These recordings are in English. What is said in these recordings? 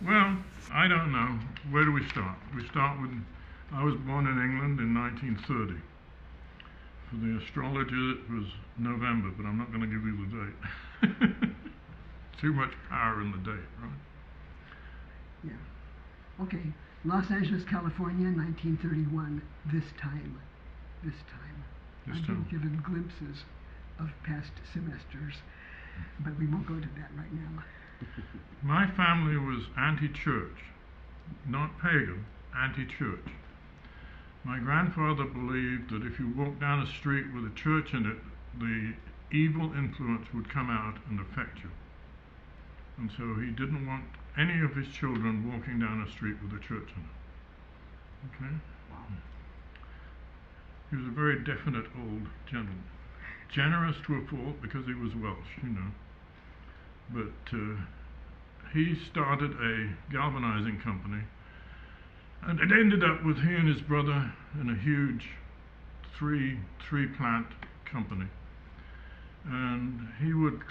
Well, I don't know. Where do we start? We start with, I was born in England in 1930. For the astrologer, it was November, but I'm not going to give you the date. Too much power in the date, right? Yeah. Okay. Los Angeles, California, 1931. This time. I've been given glimpses of past semesters, but we won't go to that right now. My family was anti-church, not pagan, anti-church. My grandfather believed that if you walked down a street with a church in it, the evil influence would come out and affect you. And so he didn't want any of his children walking down a street with a church in it. Okay? Wow. He was a very definite old gentleman. Generous to a fault because he was Welsh, you know. But he started a galvanizing company, and it ended up with he and his brother in a huge three plant company. And he would,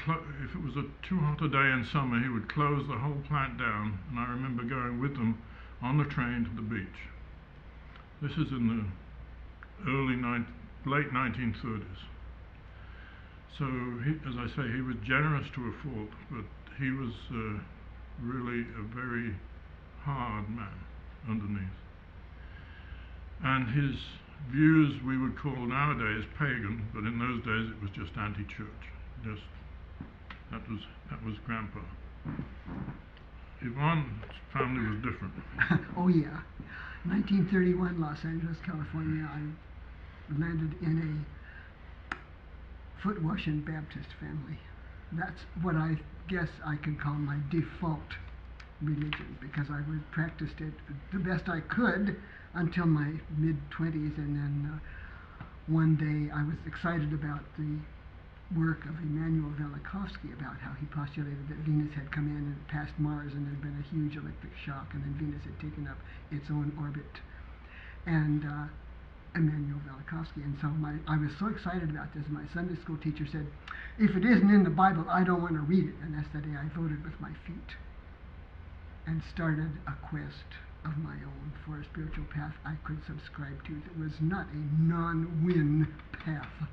if it was too hot a day in summer, he would close the whole plant down, and I remember going with them on the train to the beach. This is in the late 1930s. So, as I say, he was generous to a fault, but he was really a very hard man underneath. And his views we would call nowadays pagan, but in those days it was just anti-church. That was Grandpa. Yvonne's family was different. Oh yeah. 1931, Los Angeles, California. I landed in a foot-washing Baptist family. That's what I guess I can call my default religion, because I practiced it the best I could until my mid-20s, and then one day I was excited about the work of Immanuel Velikovsky about how he postulated that Venus had come in and passed Mars, and there had been a huge electric shock, and then Venus had taken up its own orbit. And Immanuel Velikovsky. And so I was so excited about this, my Sunday school teacher said, if it isn't in the Bible, I don't want to read it. And that's the day I voted with my feet and started a quest of my own for a spiritual path I could subscribe to that was not a non-win path.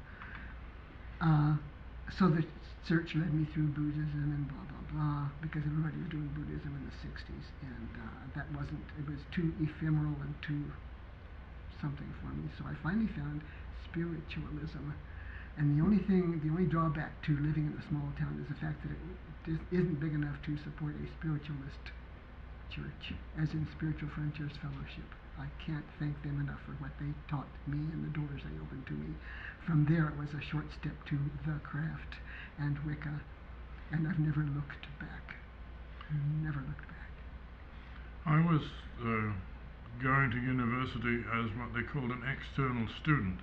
So the search led me through Buddhism and blah, blah, blah, because everybody was doing Buddhism in the 60s. And it was too ephemeral and too something for me. So I finally found spiritualism. And the only drawback to living in a small town is the fact that it isn't big enough to support a spiritualist church, as in Spiritual Frontiers Fellowship. I can't thank them enough for what they taught me and the doors they opened to me. From there, it was a short step to the craft and Wicca, and I've never looked back. Never looked back. I was going to university as what they called an external student.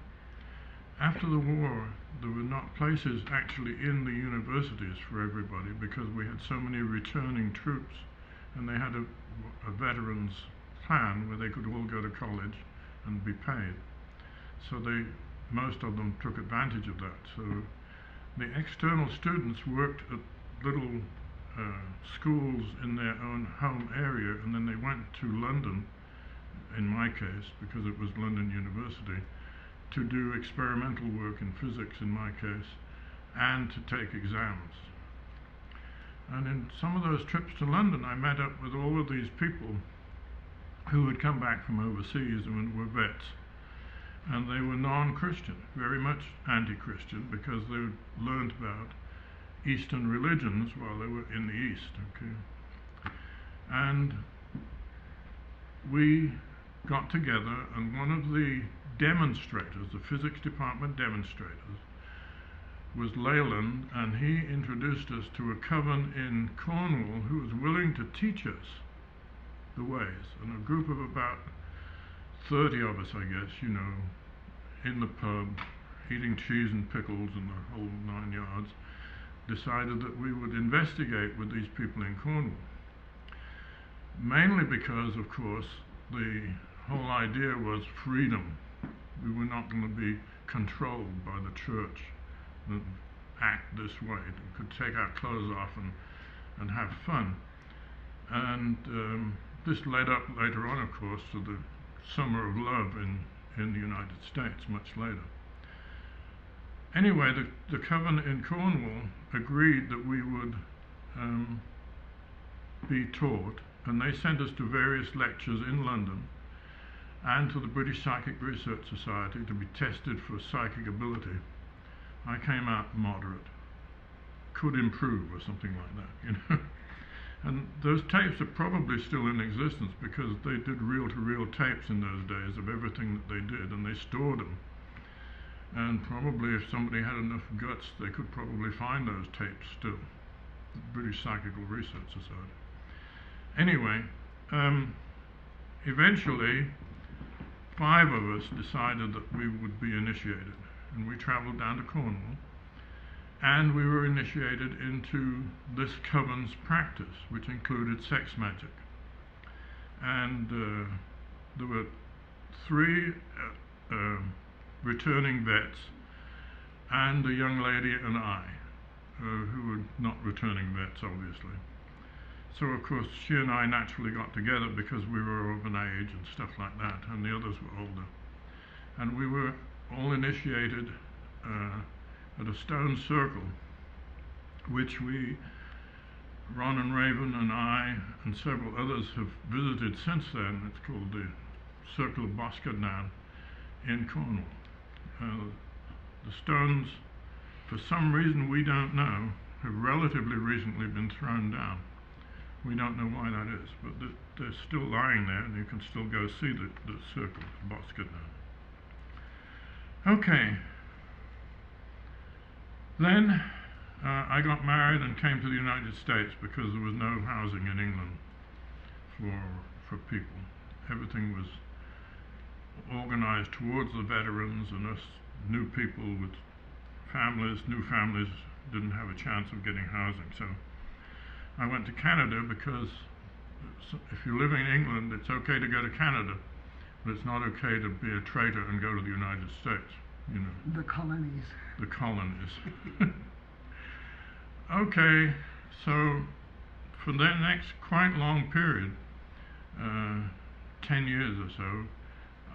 After the war, there were not places actually in the universities for everybody because we had so many returning troops, and they had a veterans plan where they could all go to college and be paid. So most of them took advantage of that. So the external students worked at little schools in their own home area, and then they went to London, in my case, because it was London University, to do experimental work in physics, in my case, and to take exams. And in some of those trips to London, I met up with all of these people who had come back from overseas and were vets. And they were non-Christian, very much anti-Christian, because they learned about Eastern religions while they were in the East, okay? And we got together, and one of the demonstrators, the physics department demonstrators, was Leyland, and he introduced us to a coven in Cornwall who was willing to teach us the ways. And a group of about 30 of us, I guess, you know, in the pub, eating cheese and pickles and the whole 9 yards, decided that we would investigate with these people in Cornwall. Mainly because, of course, the whole idea was freedom. We were not going to be controlled by the church and act this way. We could take our clothes off and have fun. And this led up later on, of course, to the Summer of Love in the United States, much later. Anyway, the Coven in Cornwall agreed that we would be taught, and they sent us to various lectures in London and to the British Psychic Research Society to be tested for psychic ability. I came out moderate, could improve or something like that, you know. And those tapes are probably still in existence because they did reel-to-reel tapes in those days of everything that they did, and they stored them. And probably if somebody had enough guts, they could probably find those tapes still, the British Psychical Research Society. Anyway, eventually 5 of us decided that we would be initiated, and we traveled down to Cornwall, and we were initiated into this coven's practice, which included sex magic. And there were 3 returning vets and a young lady and I, who were not returning vets, obviously. So of course she and I naturally got together because we were of an age and stuff like that, and the others were older. And we were all initiated at a stone circle, which Ron and Raven and I and several others have visited since then. It's called the Circle of Boscadnan in Cornwall. The stones, for some reason we don't know, have relatively recently been thrown down. We don't know why that is, but they're still lying there, and you can still go see the Circle of Boscadnan. Okay. Then I got married and came to the United States because there was no housing in England for people. Everything was organized towards the veterans, and us new people with new families didn't have a chance of getting housing. So I went to Canada because if you live in England, it's okay to go to Canada, but it's not okay to be a traitor and go to the United States, you know. The colonies. The colonies. Okay, so for that next quite long period, 10 years or so,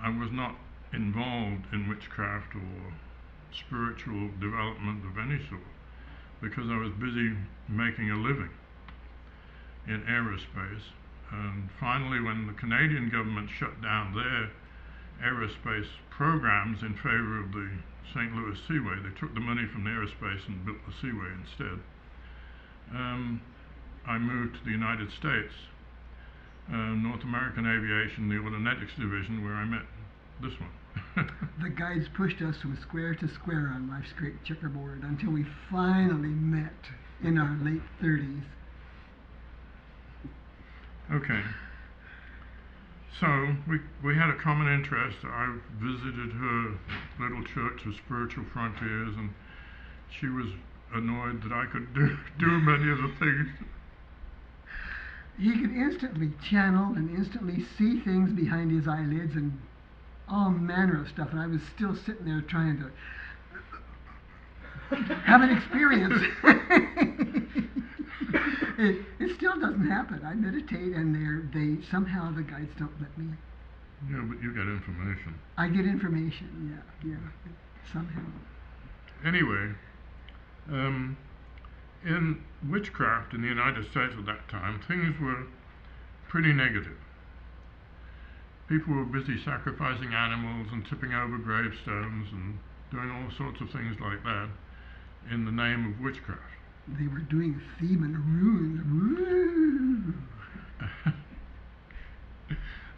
I was not involved in witchcraft or spiritual development of any sort because I was busy making a living in aerospace. And finally, when the Canadian government shut down their aerospace programs in favor of the St. Louis Seaway, they took the money from the aerospace and built the Seaway instead. I moved to the United States, North American Aviation, the Aeronautics Division, where I met this one. The guides pushed us from square to square on life's great checkerboard until we finally met in our late 30s. Okay. So we had a common interest. I visited her little church of Spiritual Frontiers, and she was annoyed that I could do many of the things. He could instantly channel and instantly see things behind his eyelids and all manner of stuff, and I was still sitting there trying to have an experience. It still doesn't happen. I meditate, and they somehow the guides don't let me. Yeah, but you get information. I get information. Yeah, somehow. Anyway, in witchcraft in the United States at that time, things were pretty negative. People were busy sacrificing animals and tipping over gravestones and doing all sorts of things like that in the name of witchcraft. They were doing Theban runes.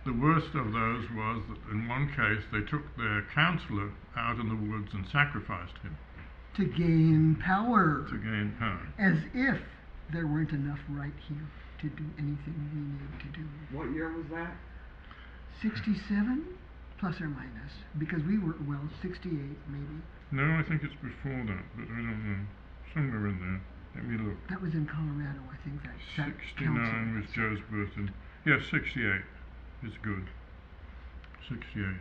The worst of those was that in one case they took their counselor out in the woods and sacrificed him. To gain power. To gain power. As if there weren't enough right here to do anything we need to do. What year was that? 67, plus or minus, because we were, 68 maybe. No, I think it's before that, but I don't know. Somewhere in there. Let me look. That was in Colorado, I think. That 69 was Joe's birthday. Yeah, 68 is good. 68.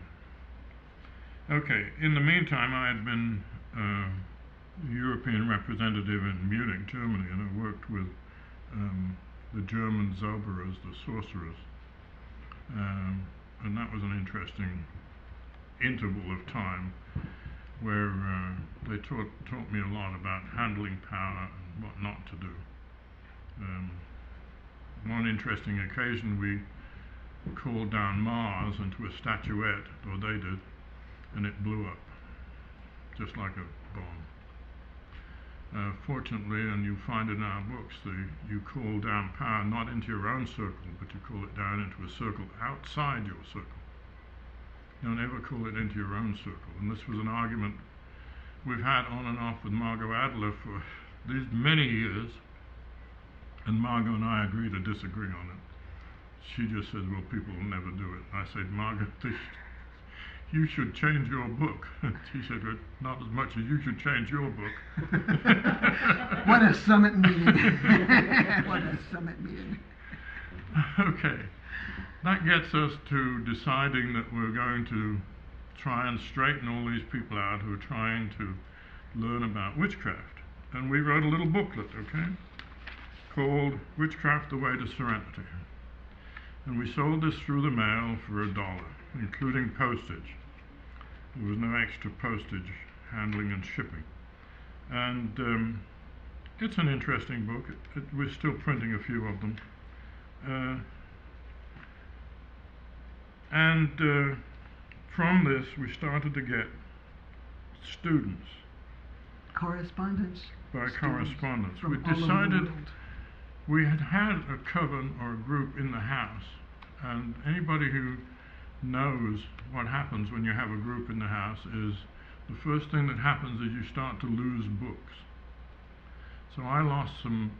Okay, in the meantime, I had been European representative in Munich, Germany, and I worked with the German Zauberers, the sorcerers. And that was an interesting interval of time where they taught me a lot about handling power and what not to do. One interesting occasion, we called down Mars into a statuette, or they did, and it blew up, just like a bomb. Fortunately, and you find in our books, you call down power not into your own circle, but you call it down into a circle outside your circle. Don't ever call it into your own circle. And this was an argument we've had on and off with Margot Adler for these many years, and Margot and I agree to disagree on it. She just says, well, people will never do it. I said, Margot, you should change your book. She said, well, not as much as you should change your book. What a summit meeting. What a summit meeting. Okay. That gets us to deciding that we're going to try and straighten all these people out who are trying to learn about witchcraft. And we wrote a little booklet, okay, called Witchcraft: The Way to Serenity. And we sold this through the mail for $1, including postage. There was no extra postage, handling and shipping. And it's an interesting book. We're still printing a few of them. From this, we started to get students. Correspondence? By correspondence. We From all over the decided world. we had a coven or a group in the house, and anybody who knows what happens when you have a group in the house is the first thing that happens is you start to lose books. So I lost some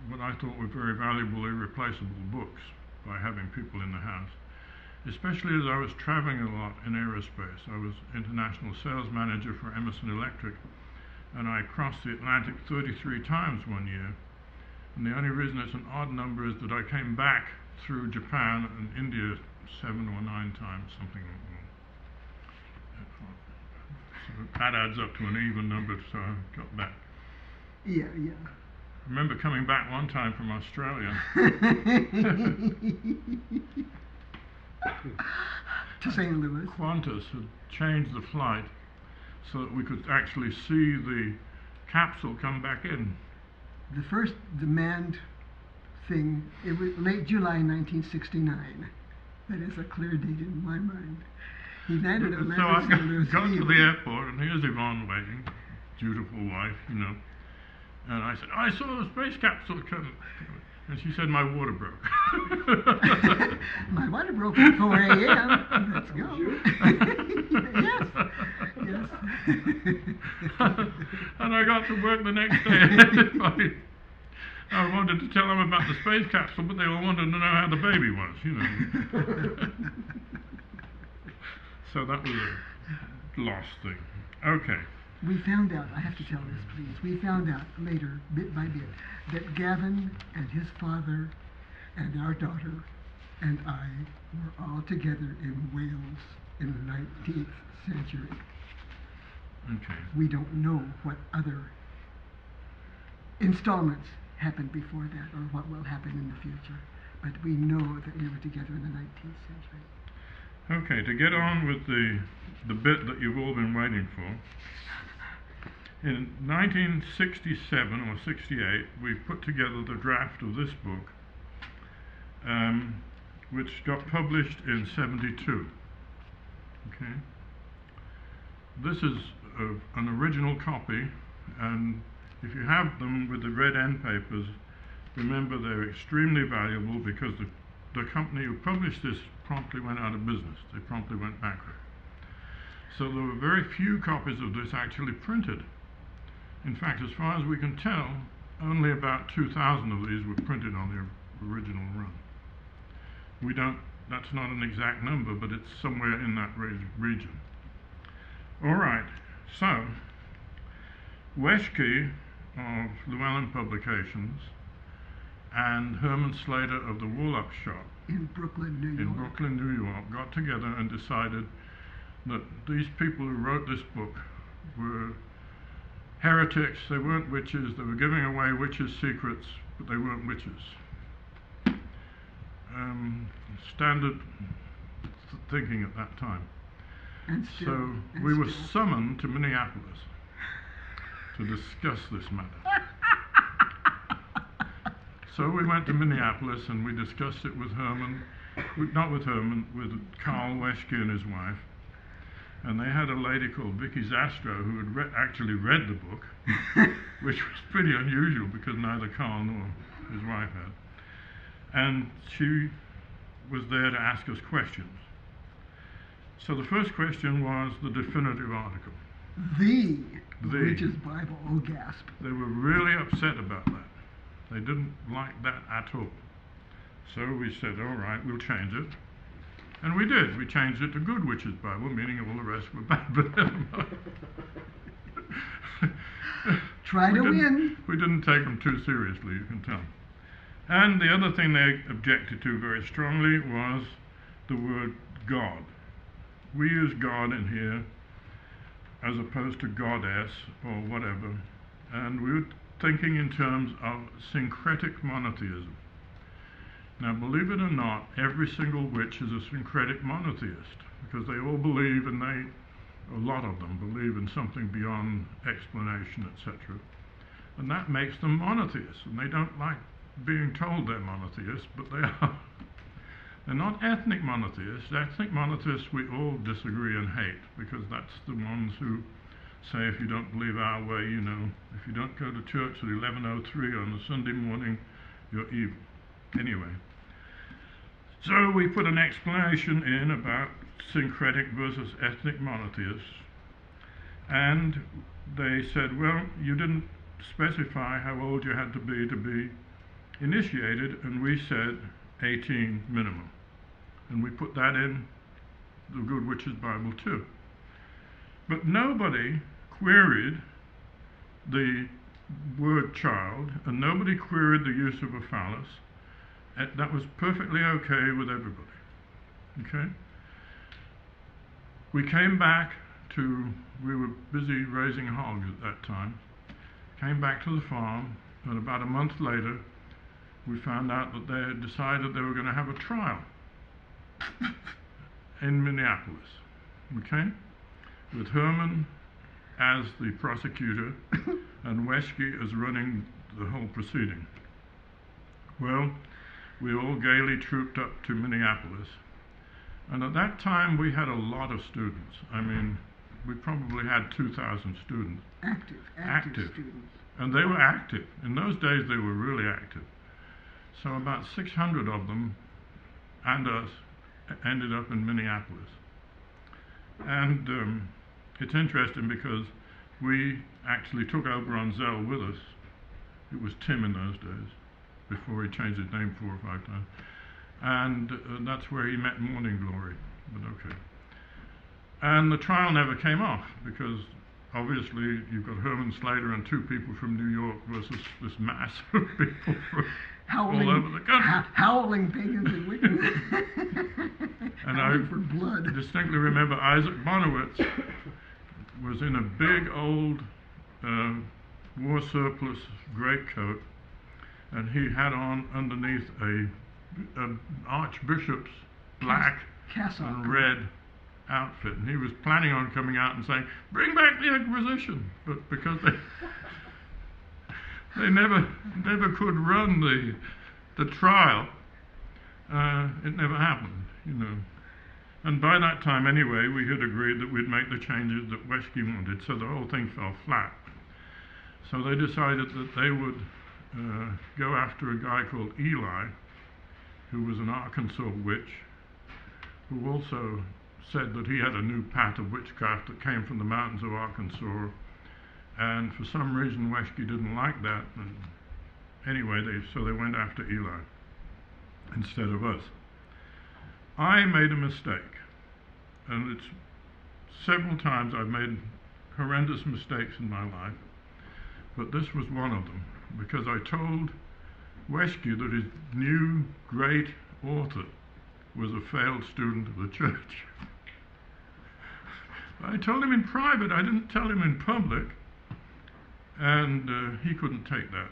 what I thought were very valuable, irreplaceable books by having people in the house. Especially as I was traveling a lot in aerospace. I was international sales manager for Emerson Electric, and I crossed the Atlantic 33 times one year. And the only reason it's an odd number is that I came back through Japan and India 7 or 9 times, something like that. So that adds up to an even number, so I got back. Yeah. I remember coming back one time from Australia. To St. Louis. Qantas had changed the flight so that we could actually see the capsule come back in. The first demand thing, it was late July 1969. That is a clear date in my mind. He landed at So I St. Louis. got to the airport, and here's Yvonne waiting, beautiful wife, you know. And I said, I saw the space capsule come. And she said, my water broke. My water broke at 4 a.m. Let's go. Yes. And I got to work the next day. I wanted to tell them about the space capsule, but they all wanted to know how the baby was, you know. So that was a lost thing. Okay. We found out, I have to tell this please, we found out later, bit by bit, that Gavin and his father and our daughter and I were all together in Wales in the 19th century. Okay. We don't know what other installments happened before that or what will happen in the future, but we know that we were together in the 19th century. Okay, to get on with the bit that you've all been waiting for. In 1967 or 68, we put together the draft of this book, which got published in 72. Okay. This is an original copy, and if you have them with the red end papers, remember they're extremely valuable because the company who published this promptly went out of business. They promptly went bankrupt. So there were very few copies of this actually printed. In fact, as far as we can tell, only about 2,000 of these were printed on the original run. That's not an exact number, but it's somewhere in that region. All right, so Weschke of Llewellyn Publications and Herman Slater of the Wool-Up Shop In Brooklyn, New York, got together and decided that these people who wrote this book were heretics. They weren't witches. They were giving away witches' secrets, but they weren't witches. standard thinking at that time. So we were summoned to Minneapolis to discuss this matter. So we went to Minneapolis and we discussed it with Herman, not with Herman, with Carl Weschke and his wife. And they had a lady called Vicky Zastro who had actually read the book, which was pretty unusual because neither Carl nor his wife had. And she was there to ask us questions. So the first question was the definitive article. The Witches' Bible, oh gasp. They were really upset about that. They didn't like that at all. So we said, all right, we'll change it. And we did. We changed it to Good Witches' Bible, meaning all the rest were bad, but never mind. Try to win. We didn't take them too seriously, you can tell. And the other thing they objected to very strongly was the word God. We use God in here as opposed to goddess or whatever. And we were thinking in terms of syncretic monotheism. Now, believe it or not, every single witch is a syncretic monotheist because they all believe, and a lot of them believe in something beyond explanation, etc. And that makes them monotheists, and they don't like being told they're monotheists, but they are. They're not ethnic monotheists. Ethnic monotheists we all disagree and hate because that's the ones who say if you don't believe our way, you know, if you don't go to church at 11:03 on a Sunday morning, you're evil. Anyway, so we put an explanation in about syncretic versus ethnic monotheists, and they said, well, you didn't specify how old you had to be initiated, and we said 18 minimum. And we put that in the Good Witches' Bible too. But nobody queried the word child, and nobody queried the use of a phallus. That was perfectly okay with everybody. Okay? We came back we were busy raising hogs at that time, came back to the farm, and about a month later, we found out that they had decided they were going to have a trial in Minneapolis, okay? With Herman as the prosecutor and Weschke as running the whole proceeding. Well, we all gaily trooped up to Minneapolis, and at that time we had a lot of students. I mean, we probably had 2,000 students. Active students. And they were active. In those days they were really active. So about 600 of them and us ended up in Minneapolis. And it's interesting because we actually took Oberon Zell with us. It was Tim in those days, before he changed his name 4 or 5 times. And that's where he met Morning Glory, but okay. And the trial never came off because obviously you've got Herman Slater and 2 people from New York versus this mass of people from all over the country. Howling pagans and wiccans. And I for blood. distinctly remember Isaac Bonowitz was in a big old war surplus greatcoat, and he had on underneath a archbishop's black and red outfit, and he was planning on coming out and saying, "Bring back the Inquisition," but because they never could run the trial, it never happened, you know. And by that time anyway, we had agreed that we'd make the changes that Weschke wanted, so the whole thing fell flat. So they decided that they would go after a guy called Eli, who was an Arkansas witch, who also said that he had a new pat of witchcraft that came from the mountains of Arkansas, and for some reason Weschke didn't like that, and anyway, so they went after Eli instead of us. I made a mistake, and it's several times I've made horrendous mistakes in my life, but this was one of them, because I told Weschke that his new great author was a failed student of the church. I told him in private, I didn't tell him in public, and he couldn't take that.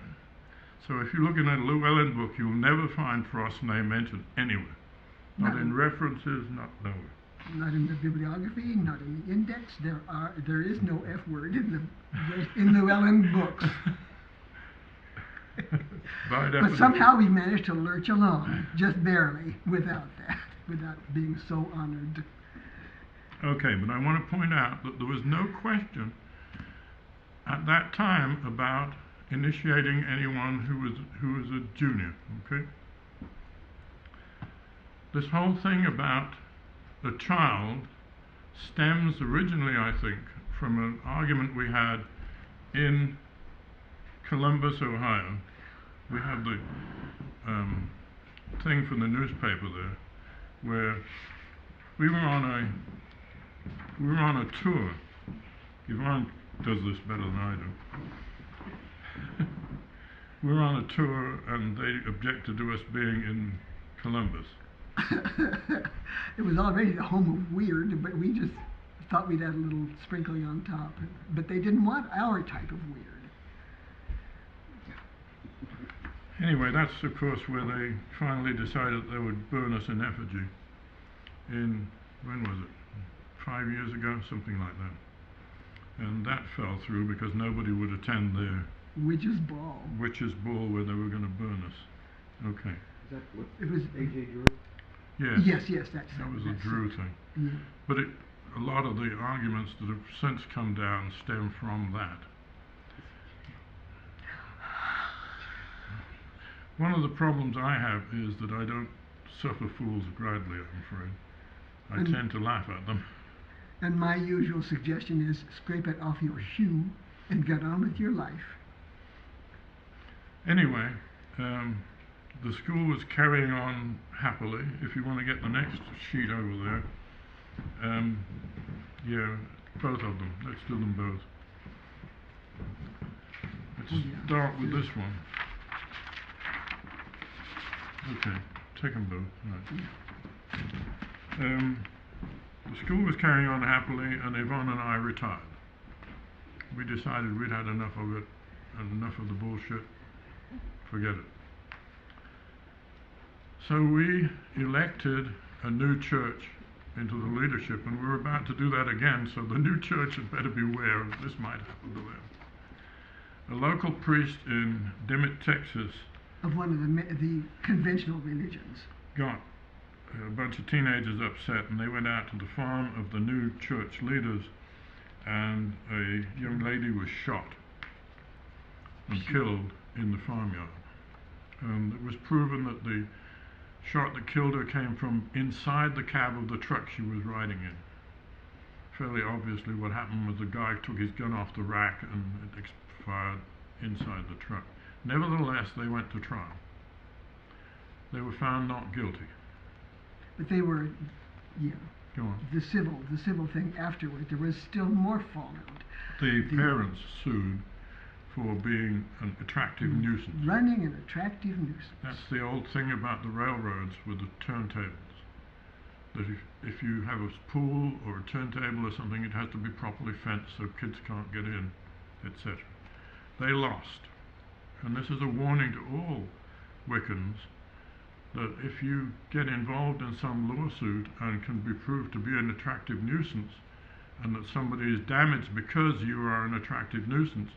So if you look in a Llewellyn book, you'll never find Frost's name mentioned anywhere. Not in references, not nowhere. Not in the bibliography, not in the index. There is no F word in Llewellyn books. By definition. But somehow we managed to lurch along, just barely, without that, without being so honored. Okay, but I want to point out that there was no question at that time about initiating anyone who was a junior. Okay. This whole thing about the child stems originally, I think, from an argument we had in Columbus, Ohio. We had the thing from the newspaper there, where we were on a tour. Yvonne does this better than I do. We were on a tour, and they objected to us being in Columbus. It was already the home of weird, but we just thought we'd add a little sprinkling on top. But they didn't want our type of weird. Anyway, that's of course where they finally decided they would burn us in effigy in, when was it? 5 years ago, something like that. And that fell through because nobody would attend their Witch's ball. Witch's ball where they were going to burn us. Okay. Is that what It was A.J. Drew? Yes. Yes, That was a Drew thing. Yeah. But a lot of the arguments that have since come down stem from that. One of the problems I have is that I don't suffer fools gladly, I'm afraid. I tend to laugh at them. And my usual suggestion is scrape it off your shoe and get on with your life. Anyway, the school was carrying on happily. If you want to get the next sheet over there, yeah, both of them. Let's do them both. Let's start with this one. Okay, take them both. Right. The school was carrying on happily, and Yvonne and I retired. We decided we'd had enough of it, and enough of the bullshit. Forget it. So we elected a new church into the leadership, and we were about to do that again, so the new church had better beware of this might happen to them. A local priest in Dimmitt, Texas, Of one of the conventional religions. got a bunch of teenagers upset, and they went out to the farm of the new church leaders, and a young lady was shot and killed in the farmyard. And it was proven that the shot that killed her came from inside the cab of the truck she was riding in. Fairly obviously what happened was the guy took his gun off the rack and it fired inside the truck. Nevertheless, they went to trial. They were found not guilty. But they were, yeah, Go on. the civil thing afterward. There was still more fallout. The parents sued for being an attractive nuisance. Running an attractive nuisance. That's the old thing about the railroads with the turntables. That if you have a pool or a turntable or something, it has to be properly fenced so kids can't get in, etc. They lost. And this is a warning to all wiccans that if you get involved in some lawsuit and can be proved to be an attractive nuisance, and that somebody is damaged because you are an attractive nuisance,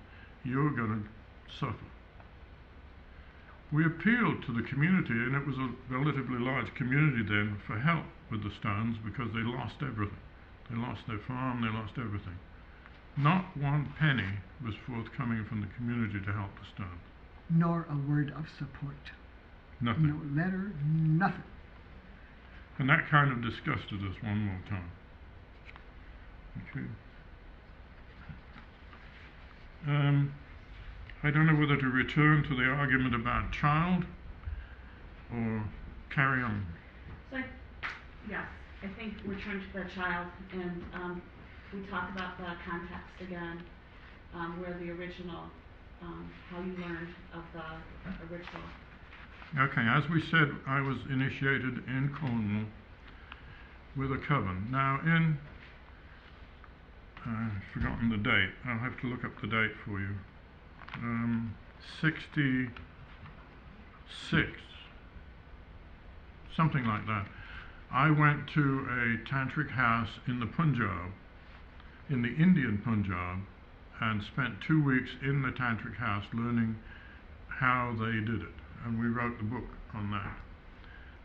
you're going to suffer. We appealed to the community, and it was a relatively large community then, for help with the Stones because they lost everything. They lost their farm, they lost everything. Not one penny was forthcoming from the community to help the Stones. Nor a word of support. Nothing. No letter, nothing. And that kind of disgusted us one more time. Okay. I don't know whether to return to the argument about child or carry on. So, yes, I think return to the child, and we talk about the context again, where the original, how you learned of the ritual. Okay, as we said, I was initiated in Cornwall with a coven. Now, I've forgotten the date. I'll have to look up the date for you. 60, something like that. I went to a tantric house in the Punjab, in the Indian Punjab, and spent 2 weeks in the tantric house learning how they did it. And we wrote the book on that,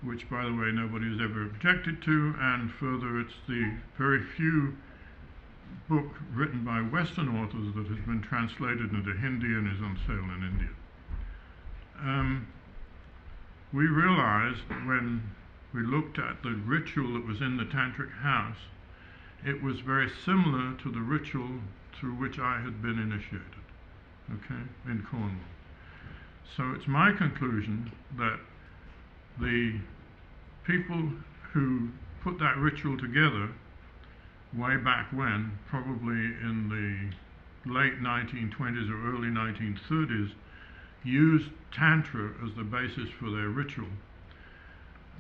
which, by the way, nobody has ever objected to, and further, it's the very few book written by Western authors that has been translated into Hindi and is on sale in India. We realized when we looked at the ritual that was in the tantric house, it was very similar to the ritual through which I had been initiated, okay, in Cornwall. So it's my conclusion that the people who put that ritual together way back when, probably in the late 1920s or early 1930s, used Tantra as the basis for their ritual.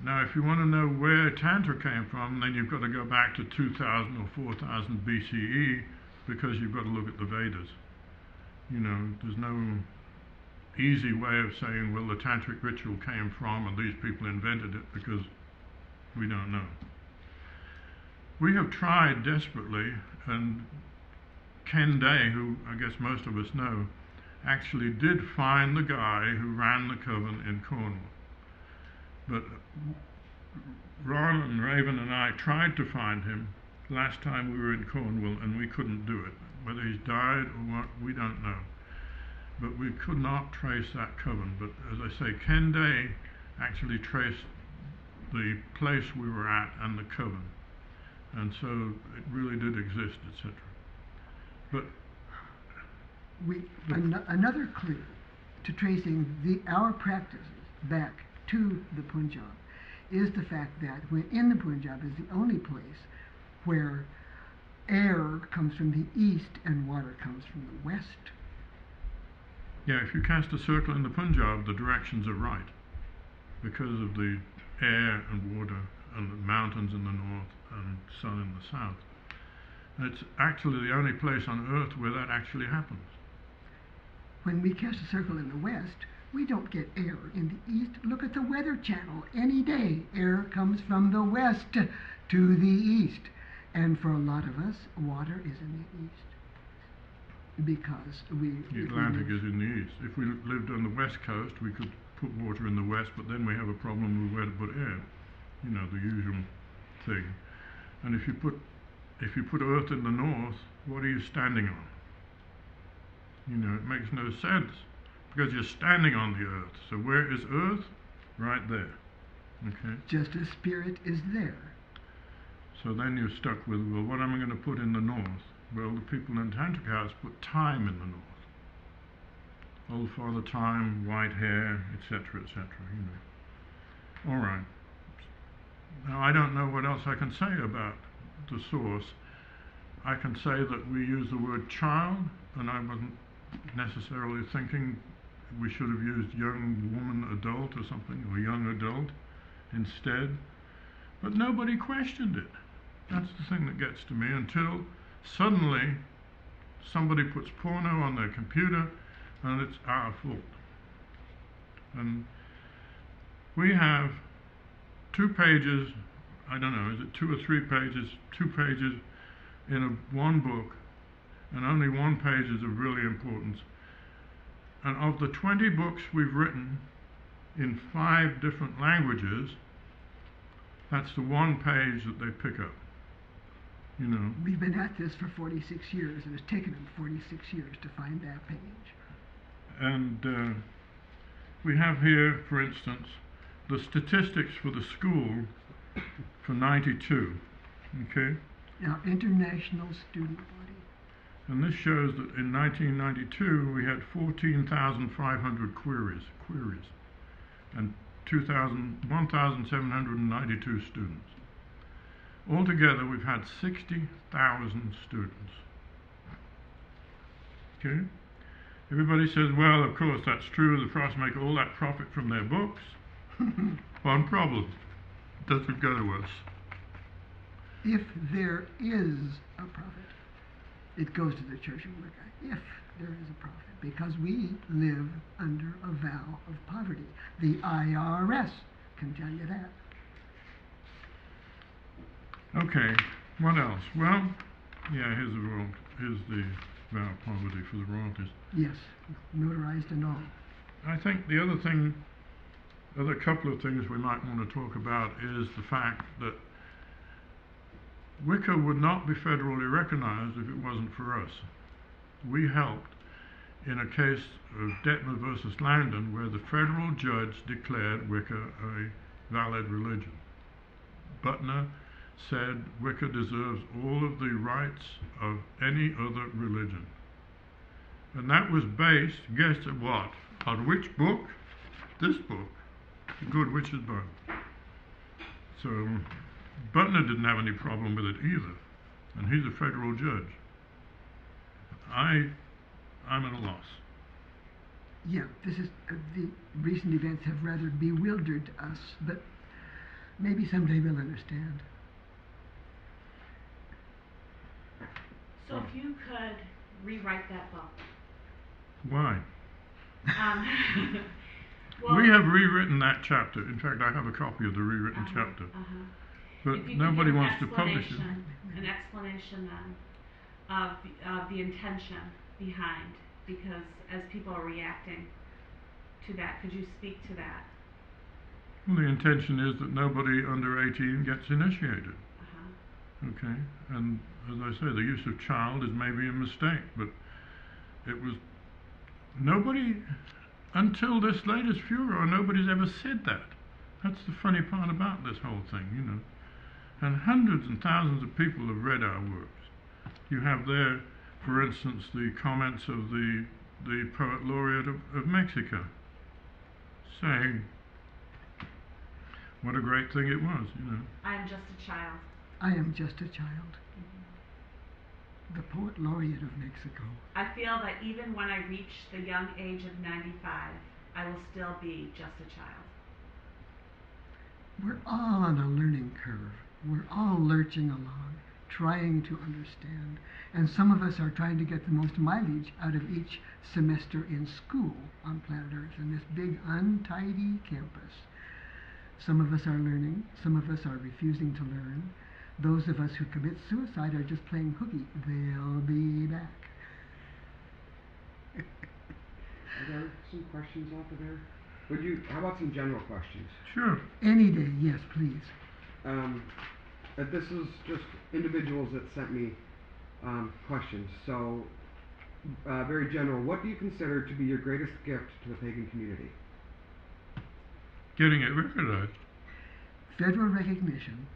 Now, if you want to know where Tantra came from, then you've got to go back to 2000 or 4000 BCE, because you've got to look at the Vedas. You know, there's no easy way of saying, well, the tantric ritual came from and these people invented it, because we don't know. We have tried desperately, and Ken Day, who I guess most of us know, actually did find the guy who ran the coven in Cornwall. But Ron and Raven and I tried to find him last time we were in Cornwall, and we couldn't do it. Whether he's died or what, we don't know. But we could not trace that coven. But as I say, Ken Day actually traced the place we were at and the coven. And so it really did exist, etc. But another clue to tracing our practices back to the Punjab is the fact that when in the Punjab is the only place where air comes from the east and water comes from the west. Yeah, if you cast a circle in the Punjab, the directions are right, because of the air and water and the mountains in the north and sun in the south. And it's actually the only place on earth where that actually happens. When we cast a circle in the west, we don't get air in the east. Look at the Weather Channel. Any day, air comes from the west to the east. And for a lot of us, water is in the east. Because the Atlantic is in the east. If we lived on the west coast, we could put water in the west, but then we have a problem with where to put air. You know, the usual thing. And if you put earth in the north, what are you standing on? You know, it makes no sense, because you're standing on the earth. So where is earth? Right there. Okay? Just as spirit is there. So then you're stuck with, well, what am I going to put in the north? Well, the people in Tantric House put time in the north. Old Father Time, white hair, etc., etc., you know. All right. Now, I don't know what else I can say about the source. I can say that we use the word child, and I wasn't necessarily thinking we should have used young woman adult or something, or young adult instead. But nobody questioned it. That's the thing that gets to me, until suddenly somebody puts porno on their computer and it's our fault. And we have 2 pages, I don't know, is it 2 or 3 pages, 2 pages in one book, and only 1 page is of really importance. And of the 20 books we've written in 5 different languages, that's the 1 page that they pick up. You know. We've been at this for 46 years, and it's taken them 46 years to find that page. And we have here, for instance, the statistics for the school for '92, okay? Our international student body. And this shows that in 1992 we had 14,500 queries, and 1,792 students. Altogether, we've had 60,000 students. Okay? Everybody says, well, of course, that's true. The Frosts make all that profit from their books. One problem. It doesn't go to us. If there is a profit, it goes to the Church of Wicca. If There is a profit because we live under a vow of poverty. The IRS can tell you that. Okay, what else? Well, yeah, here's the vow of poverty for the royalties. Yes, notarized and all. I think the other couple of things we might want to talk about is the fact that Wicca would not be federally recognized if it wasn't for us. We helped in a case of Detmer versus Langdon where the federal judge declared Wicca a valid religion. Butner said Wicca deserves all of the rights of any other religion. And that was based, guess at what? On which book? This book, The Good Witch's Bone. So Butner didn't have any problem with it either, and he's a federal judge. I'm at a loss. Yeah, this is the recent events have rather bewildered us, but maybe someday we'll understand. So if you could rewrite that book. Why? Well, we have rewritten that chapter. In fact, I have a copy of the rewritten chapter. But nobody wants to publish it. An explanation then of the intention behind, because as people are reacting to that, could you speak to that? Well, the intention is that nobody under 18 gets initiated. Okay, and as I say, the use of child is maybe a mistake, but it was nobody, until this latest furor, nobody's ever said that. That's the funny part about this whole thing, you know. And hundreds and thousands of people have read our works. You have there, for instance, the comments of the poet laureate of Mexico, saying what a great thing it was, you know. I am just a child. I am just a child. The poet laureate of Mexico. I feel that even when I reach the young age of 95, I will still be just a child. We're all on a learning curve. We're all lurching along, trying to understand. And some of us are trying to get the most mileage out of each semester in school on planet Earth, in this big, untidy campus. Some of us are learning. Some of us are refusing to learn. Those of us who commit suicide are just playing hooky. They'll be back. Are there some questions out there? How about some general questions? Sure. Any day, yes, please. This is just individuals that sent me questions. So, very general. What do you consider to be your greatest gift to the pagan community? Getting it recognized. Federal recognition,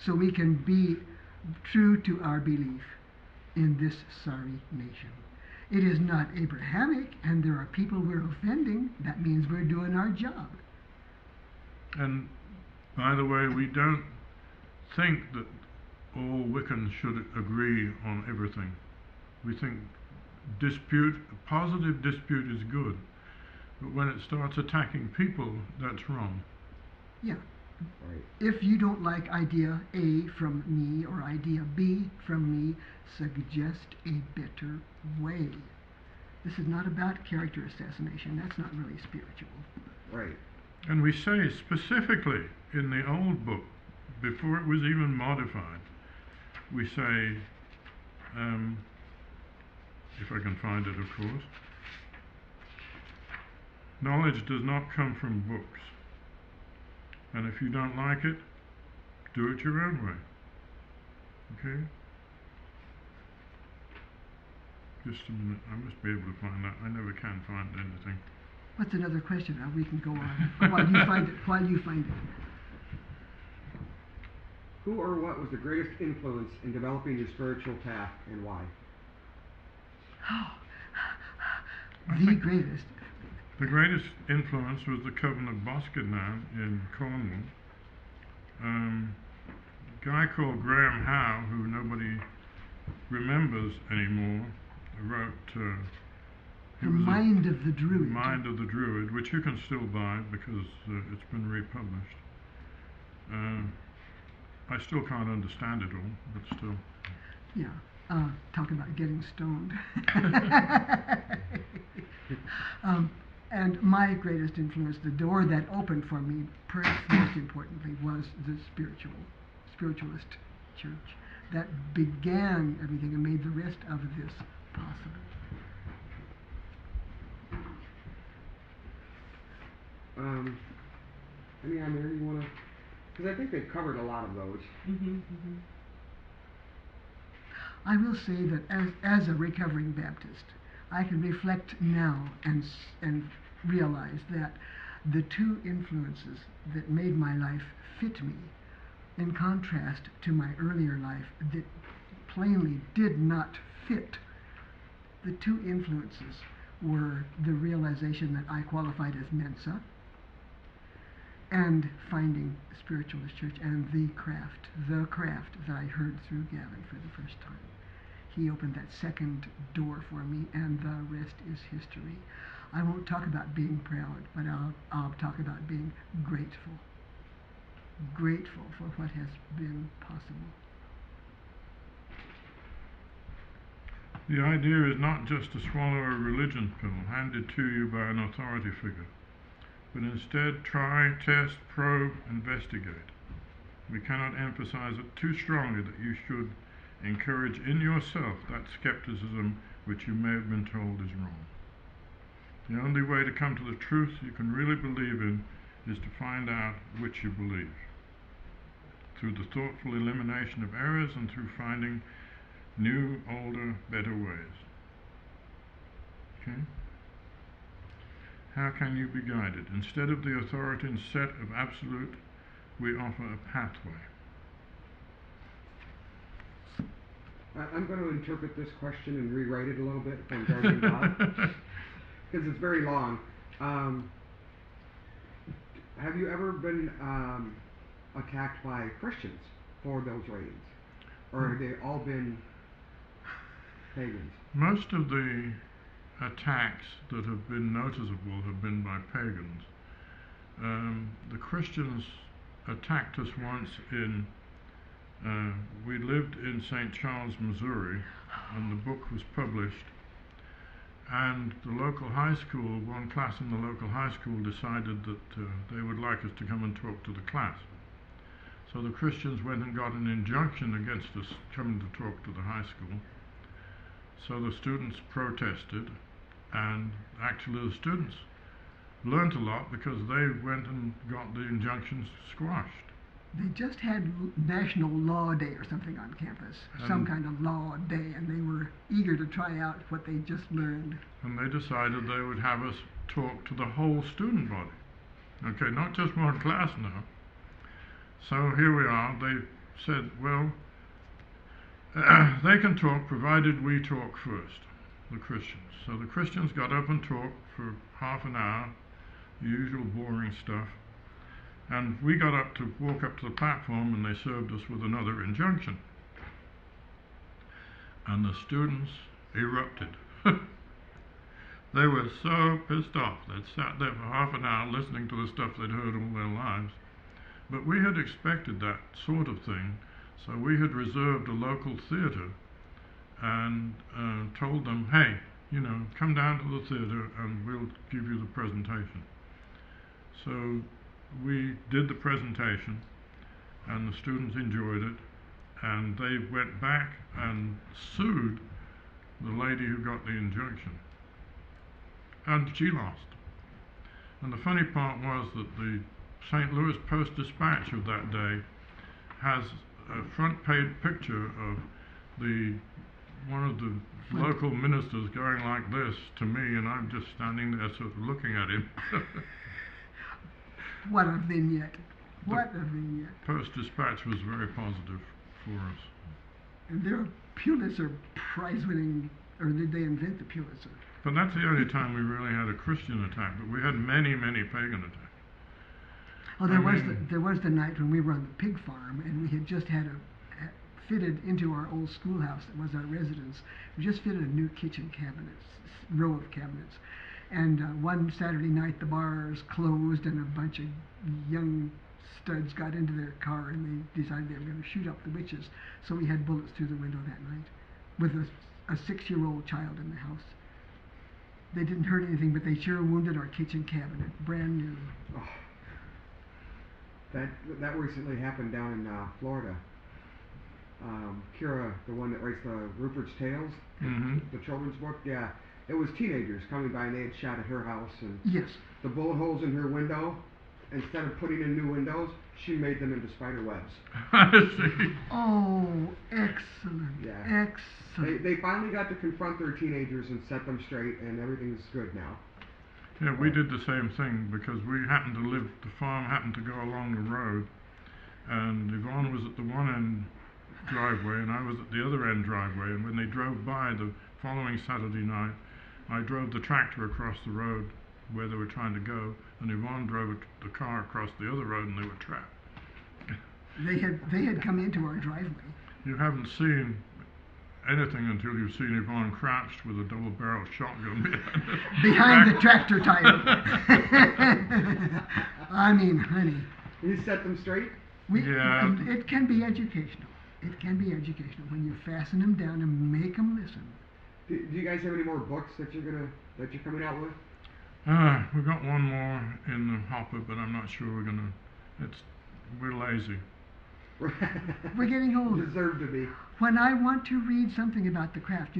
so we can be true to our belief in this sorry nation. It is not Abrahamic, and there are people we're offending. That means we're doing our job. And by the way, we don't think that all Wiccans should agree on everything. We think positive dispute is good. But when it starts attacking people, that's wrong. Yeah. Right. If you don't like idea A from me or idea B from me, suggest a better way. This is not about character assassination. That's not really spiritual. Right. And we say specifically in the old book, before it was even modified, we say, if I can find it, of course, knowledge does not come from books. And if you don't like it, do it your own way. Okay? Just a minute. I must be able to find that. I never can find anything. What's another question? We can go on while you find it. While you find it. Who or what was the greatest influence in developing your spiritual path, and why? The greatest. The greatest influence was the Coven of Boscadan in Cornwall. A guy called Graham Howe, who nobody remembers anymore, wrote The Mind of the Druid. Mind of the Druid, which you can still buy because it's been republished. I still can't understand it all, but still. Yeah. Talk about getting stoned. And my greatest influence, the door that opened for me, perhaps most importantly, was the spiritualist church that began everything and made the rest of this possible. Any on there you want to? Because I think they've covered a lot of those. I will say that as a recovering Baptist, I can reflect now and realize that the two influences that made my life fit me, in contrast to my earlier life that plainly did not fit, the two influences were the realization that I qualified as Mensa and finding a spiritualist church and the craft that I heard through Gavin for the first time. He opened that second door for me, and the rest is history. I won't talk about being proud, but I'll talk about being grateful. Grateful for what has been possible. The idea is not just to swallow a religion pill handed to you by an authority figure, but instead try, test, probe, investigate. We cannot emphasize it too strongly that you should encourage in yourself that skepticism which you may have been told is wrong. The only way to come to the truth you can really believe in is to find out which you believe, through the thoughtful elimination of errors and through finding new, older, better ways. Okay? How can you be guided? Instead of the authority and set of absolute, we offer a pathway. I'm going to interpret this question and rewrite it a little bit from Darwin Bob, because it's very long. Have you ever been attacked by Christians for those ratings? Or have they all been pagans? Most of the attacks that have been noticeable have been by pagans. The Christians attacked us once we lived in St. Charles, Missouri, and the book was published, and the local high school, one class in the local high school decided that they would like us to come and talk to the class. So the Christians went and got an injunction against us coming to talk to the high school. So the students protested, and actually the students learned a lot because they went and got the injunctions squashed. They just had National Law Day or something on campus, some kind of law day, and they were eager to try out what they just learned. And they decided they would have us talk to the whole student body. Okay, not just one class now. So here we are. They said, well, they can talk provided we talk first, the Christians. So the Christians got up and talked for half an hour, the usual boring stuff. And we got up to walk up to the platform, and they served us with another injunction. And the students erupted. They were so pissed off. They'd sat there for half an hour listening to the stuff they'd heard all their lives. But we had expected that sort of thing, so we had reserved a local theatre and told them, hey, you know, come down to the theatre and we'll give you the presentation. So we did the presentation, and the students enjoyed it, and they went back and sued the lady who got the injunction, and she lost. And the funny part was that the St. Louis Post-Dispatch of that day has a front page picture of one of the local ministers going like this to me, and I'm just standing there sort of looking at him. What a vignette. What a vignette. Post-Dispatch was very positive for us. And they're Pulitzer Prize-winning, or did they invent the Pulitzer? But that's the only time we really had a Christian attack, but we had many, many pagan attacks. Oh, there was the night when we were on the pig farm, and we had just had fitted into our old schoolhouse that was our residence. We just fitted a new kitchen cabinet, row of cabinets. And one Saturday night the bars closed, and a bunch of young studs got into their car, and they decided they were going to shoot up the witches. So we had bullets through the window that night. with a 6-year-old child in the house. They didn't hurt anything, but they sure wounded our kitchen cabinet, brand new. Oh. That recently happened down in Florida. Kira, the one that writes the Rupert's Tales, the children's book, yeah, it was teenagers coming by and they had shot at her house, and Yes. the bullet holes in her window, instead of putting in new windows, she made them into spider webs. I see. Oh, excellent. Yeah. Excellent. They finally got to confront their teenagers and set them straight, and everything's good now. Yeah, we did the same thing because we happened to live, the farm happened to go along the road, and Yvonne was at the one end driveway and I was at the other end driveway, and when they drove by the following Saturday night, I drove the tractor across the road where they were trying to go, and Yvonne drove the car across the other road, and they were trapped. They had come into our driveway. You haven't seen anything until you've seen Yvonne crouched with a double-barrel shotgun behind the tractor tire. I mean, honey. You set them straight? Yeah. It can be educational. It can be educational when you fasten them down and make them listen. Do you guys have any more books that you're coming out with? We've got one more in the hopper, but I'm not sure we're lazy. We're getting older. Deserve to be. When I want to read something about the craft,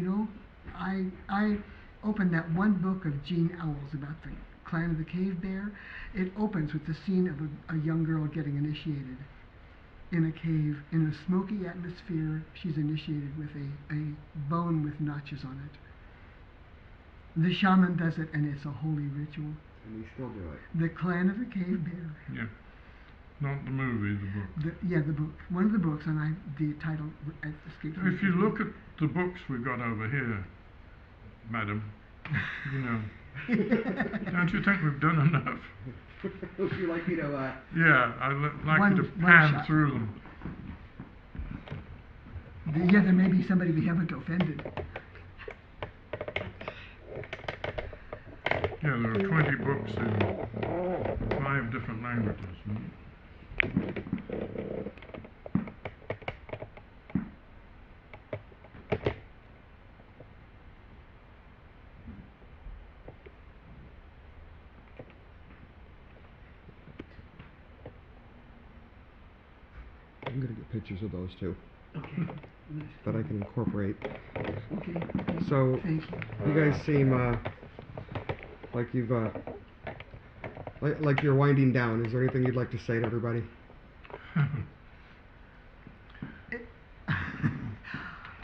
I open that one book of Jean Owl's about the clan of the cave bear. It opens with the scene of a young girl getting initiated in a cave in a smoky atmosphere. She's initiated with a bone with notches on it. The shaman does it, and it's a holy ritual. And we still do it. The clan of the cave bear. Yeah. Not the movie, the book. The book. One of the books, and the title escapes me. If you look at the books we've got over here, madam, don't you think we've done enough? Would you like me to, Yeah, I'd like you to pan through them. Yeah, there may be somebody we haven't offended. Yeah, there are 20 books in 5 different languages. I'm going to get pictures of those too. Okay. That I can incorporate. Okay. So, Thank you guys seem like you've like you're winding down. Is there anything you'd like to say to everybody?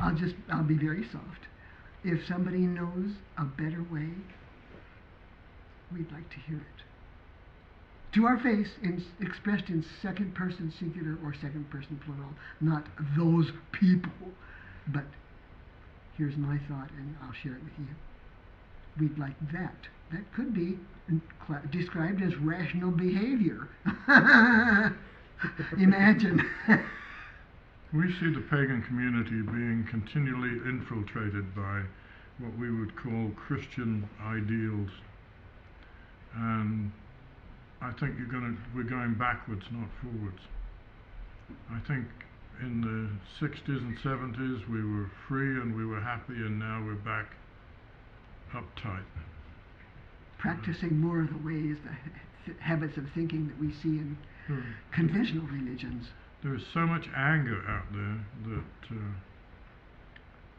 I'll be very soft. If somebody knows a better way, we'd like to hear it. To our face, expressed in second person singular or second person plural, not those people, but here's my thought, and I'll share it with you. We'd like that. That could be described as rational behavior. Imagine. We see the pagan community being continually infiltrated by what we would call Christian ideals, and I think we're going backwards, not forwards. I think in the 60s and 70s we were free and we were happy, and now we're back uptight. Practicing more of the ways, the habits of thinking that we see in conventional religions. There is so much anger out there that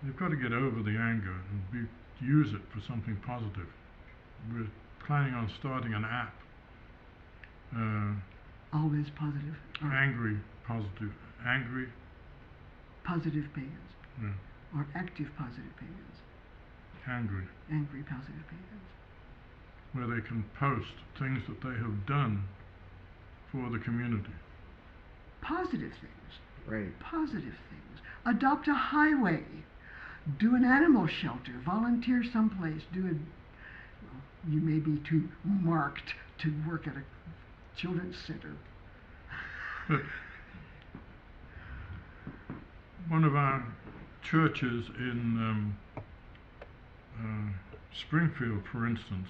you've got to get over the anger and use it for something positive. We're planning on starting an app. Always positive. Angry, positive. Angry. Positive pagans. Yeah. Or active positive pagans. Angry. Angry positive pagans. Where they can post things that they have done for the community. Positive things. Right. Positive things. Adopt a highway. Do an animal shelter. Volunteer someplace. You may be too marked to work at a children's center. But one of our churches in Springfield, for instance,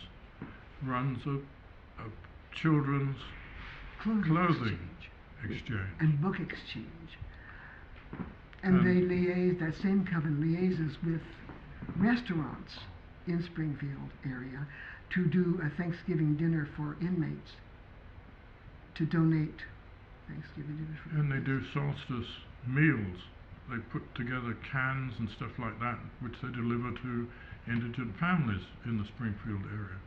runs a children's clothing exchange. And book exchange. And they liaise, that same coven liaises with restaurants in Springfield area to do a Thanksgiving dinner for inmates, to donate Thanksgiving dinners for And they inmates. do solstice meals. They put together cans and stuff like that, which they deliver to indigent families in the Springfield area.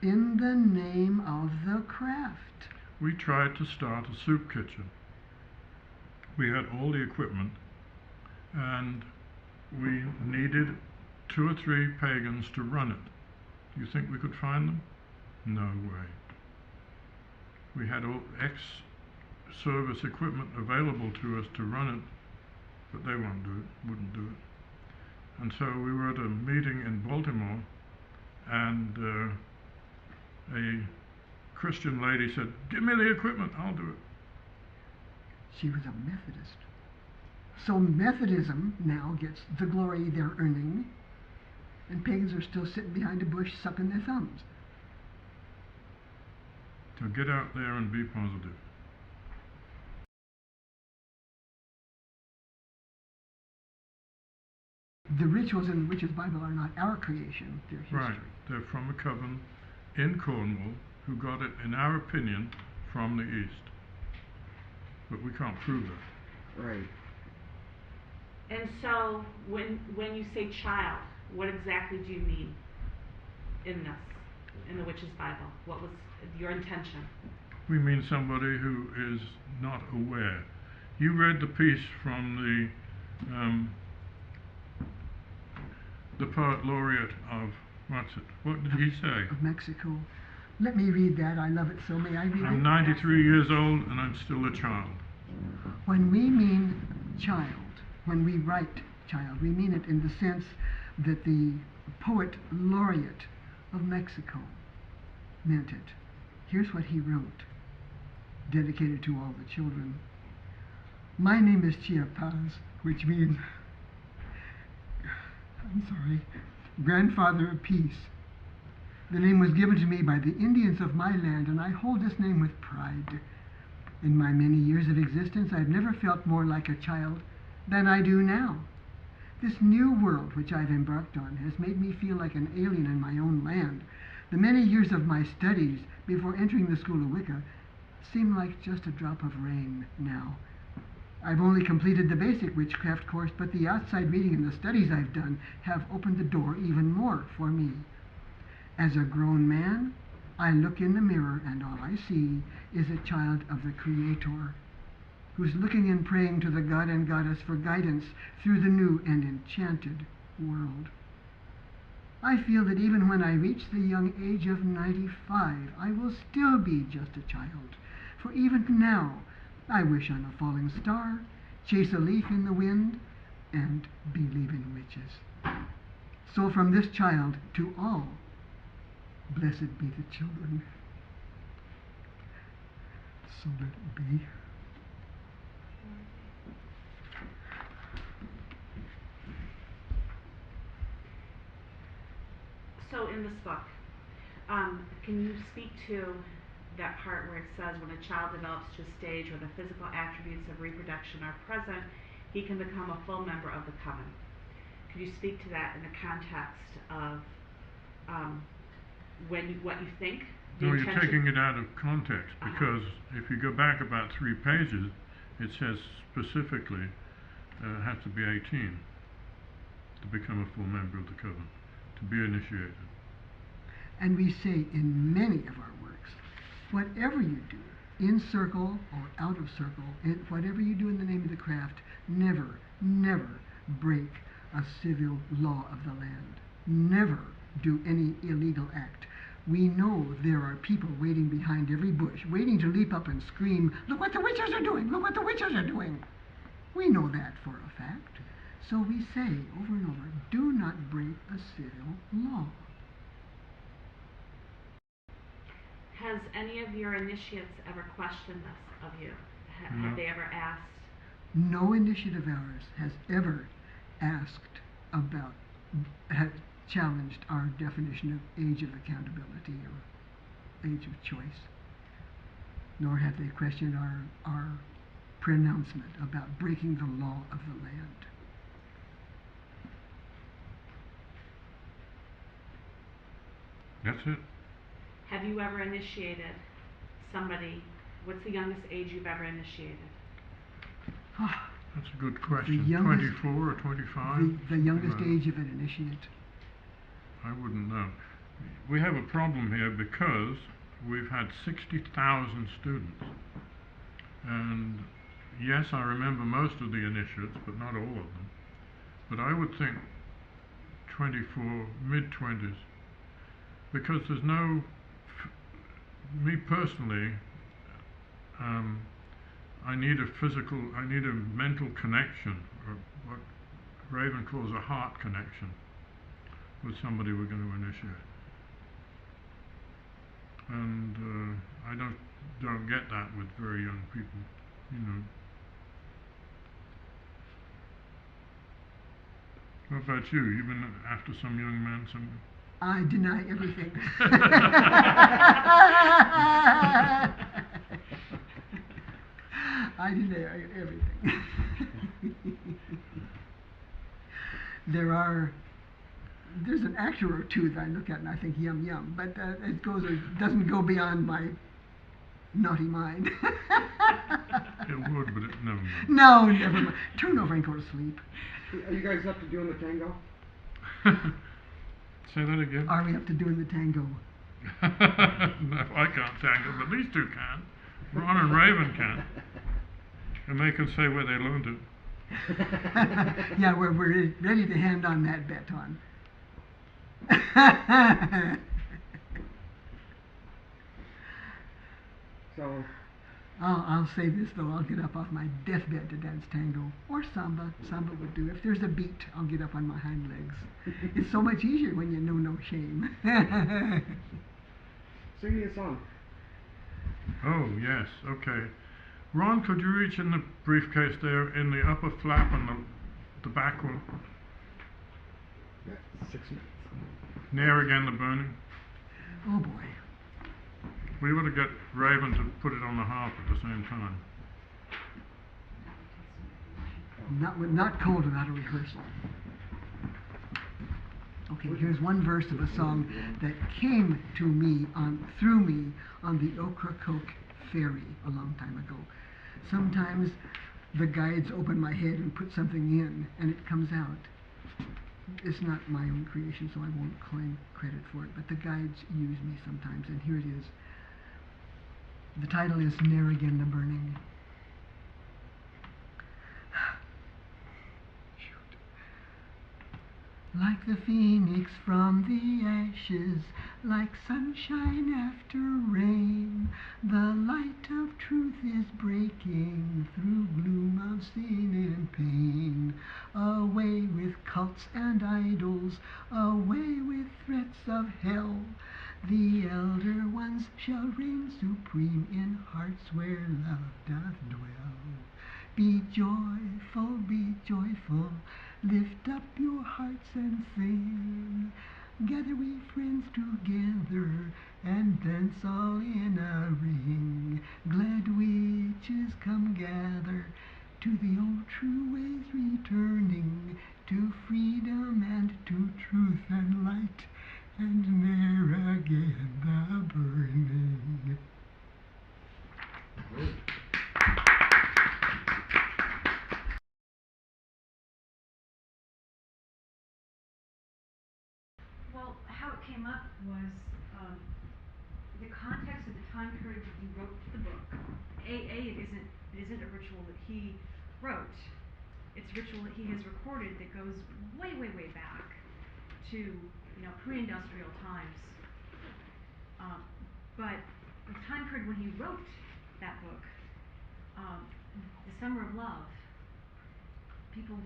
In the name of the craft. We tried to start a soup kitchen. We had all the equipment, and we needed 2 or 3 pagans to run it. Do you think we could find them? No way. We had all ex-service equipment available to us to run it, but they wouldn't do it. And so we were at a meeting in Baltimore, and a Christian lady said, "Give me the equipment, I'll do it." She was a Methodist. So Methodism now gets the glory they're earning, and pagans are still sitting behind a bush sucking their thumbs. So get out there and be positive. The rituals in the Witches' Bible are not our creation, they're history. Right. They're from a coven in Cornwall who got it, in our opinion, from the East. But we can't prove that. Right. And so, when you say child, what exactly do you mean in this, in the Witches' Bible? What was your intention? We mean somebody who is not aware. You read the piece from the poet laureate of, what did he say? Of Mexico. Let me read that, I love it so. May I read it? I'm 93 years old and I'm still a child. When we mean child, when we write child, we mean it in the sense that the poet laureate of Mexico meant it. Here's what he wrote, dedicated to all the children. My name is Chiapas, which means, grandfather of peace. The name was given to me by the Indians of my land, and I hold this name with pride. In my many years of existence, I've never felt more like a child than I do now. This new world which I've embarked on has made me feel like an alien in my own land. The many years of my studies before entering the School of Wicca seem like just a drop of rain now. I've only completed the basic witchcraft course, but the outside reading and the studies I've done have opened the door even more for me. As a grown man, I look in the mirror and all I see is a child of the Creator, who's looking and praying to the God and Goddess for guidance through the new and enchanted world. I feel that even when I reach the young age of 95, I will still be just a child, for even now I wish on a falling star, chase a leaf in the wind, and believe in witches. So from this child to all, blessed be the children. So let it be. So in this book, can you speak to that part where it says when a child develops to a stage where the physical attributes of reproduction are present, he can become a full member of the coven? Could you speak to that in the context of what you think? No, you're taking it out of context, because if you go back about 3 pages, it says specifically has to be 18 to become a full member of the coven, to be initiated. And we say in many of our works, whatever you do, in circle or out of circle, whatever you do in the name of the craft, never, never break a civil law of the land. Never do any illegal act. We know there are people waiting behind every bush, waiting to leap up and scream, "Look what the witches are doing! Look what the witches are doing!" We know that for a fact. So we say over and over, do not break a civil law. Has any of your initiates ever questioned this of you? No. Have they ever asked? No initiate of ours has ever asked about, has challenged our definition of age of accountability or age of choice. Nor have they questioned our pronouncement about breaking the law of the land. That's it. Have you ever initiated somebody? What's the youngest age you've ever initiated? That's a good question. The youngest, 24 or 25? the youngest age of an initiate. I wouldn't know. We have a problem here because we've had 60,000 students. And yes, I remember most of the initiates, but not all of them. But I would think 24, mid-20s, because there's no, me personally, I need a mental connection, or what Raven calls a heart connection, with somebody we're going to initiate. And I don't get that with very young people, you know. What about you? You've been after some young man, some... I deny everything. I deny everything. There's an actor or two that I look at and I think yum yum, but it doesn't go beyond my naughty mind. It would, but it never mind. No, never mind. Turn over and go to sleep. Are you guys up to doing the tango? Say that again. Are we up to doing the tango? No, I can't tango, but these two can. Ron and Raven can. And they can say where they learned it. Yeah, we're ready to hand on that baton. So, I'll say this though, I'll get up off my deathbed to dance tango. Or samba. Samba would do. If there's a beat, I'll get up on my hind legs. It's so much easier when you know no shame. sing me a song. Oh, yes, okay. Ron, could you reach in the briefcase there, in the upper flap and the back one? Yeah, 6 minutes. Near again the burning. Oh boy. We ought to get Raven to put it on the harp at the same time. Not cold without a rehearsal. Okay, here's one verse of a song that came to me through me on the Ocracoke ferry a long time ago. Sometimes the guides open my head and put something in, and it comes out. It's not my own creation, so I won't claim credit for it, but the guides use me sometimes, and here it is. The title is Ne'er Again the Burning. Like the phoenix from the ashes, like sunshine after rain, the light of truth is breaking through gloom of sin and pain. Away with cults and idols, away with threats of hell. The elder ones shall reign supreme in hearts where love doth dwell. Be joyful, lift up your hearts and sing. Gather we friends together and dance all in a ring. Glad witches come gather to the old true ways returning, to freedom and to truth and light, and ne'er again the burning. Well, how it came up was the context of the time period that he wrote the book. It isn't a ritual that he wrote. It's a ritual that he has recorded that goes way, way, way back to pre-industrial times. But the time period when he wrote that book, the Summer of Love, people